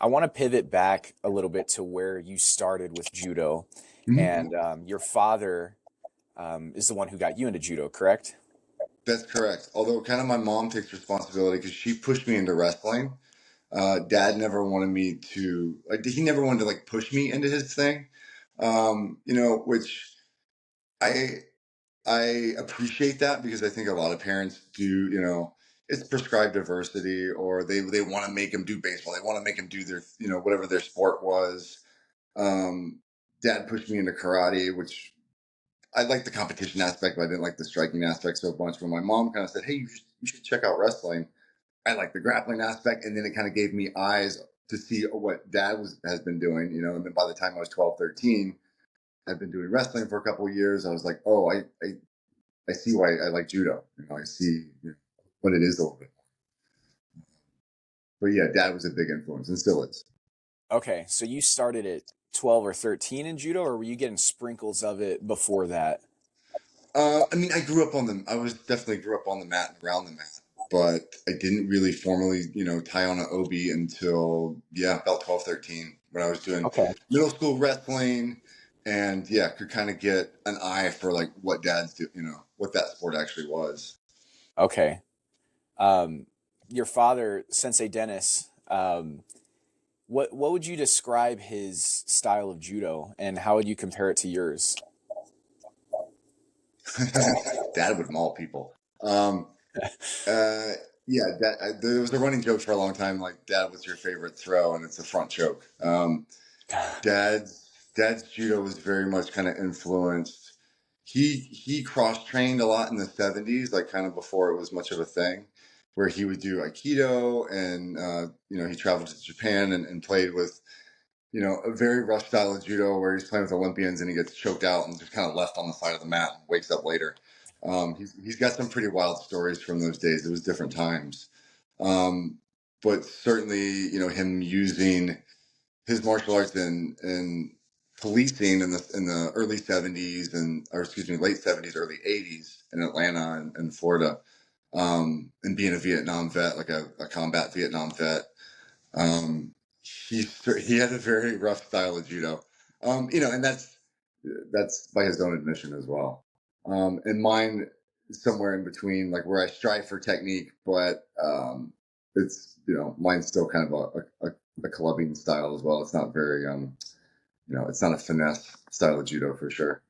I want to pivot back a little bit to where you started with judo, Mhm. and your father is the one who got you into judo, correct? That's correct. Although kind of my mom takes responsibility because she pushed me into wrestling. Dad never wanted me to, like, he never wanted to like push me into his thing. Which I I appreciate that because I think a lot of parents do, it's prescribed diversity or they want to make him do baseball. They want to make him do their, whatever their sport was. Um, Dad pushed me into karate, which I liked the competition aspect, but I didn't like the striking aspect so much. When my mom kind of said, "Hey, you should check out wrestling," I liked the grappling aspect, and then it kind of gave me eyes to see what Dad has been doing. And then by the time I was 12, 13, I'd been doing wrestling for a couple of years. I was like, "Oh, I see why I like judo. I see what it is a little bit." But yeah, Dad was a big influence and still is. Okay, so you started at 12 or 13 in judo, or were you getting sprinkles of it before that? I mean, I was definitely grew up on the mat and around the mat, but I didn't really formally, tie on an obi until, yeah, about 12, 13 when I was doing Okay. middle school wrestling and yeah, could kind of get an eye for like what dads do, what that sport actually was. Okay. Um, your father, Sensei Dennis, what would you describe his style of judo, and how would you compare it to yours? Dad would maul people. Uh, yeah, there was a running joke for a long time, like, Dad, what's your favorite throw? And it's a front choke. Dad's judo was very much kind of influenced. He cross trained a lot in the 70s, like kind of before it was much of a thing, where he would do Aikido and he traveled to Japan and played with a very rough style of judo where he's playing with Olympians and he gets choked out and just kind of left on the side of the mat and wakes up later. He's got some pretty wild stories from those days. It was different times. Um, but certainly, him using his martial arts in policing in the early 70s or excuse me, late 70s, early 80s in Atlanta and Florida, and being a Vietnam vet, like a combat Vietnam vet. Um, he he had a very rough style of judo, and that's by his own admission as well. And mine is somewhere in between, like where I strive for technique, but it's mine's still kind of a clubbing style as well. It's not very it's not a finesse style of judo for sure.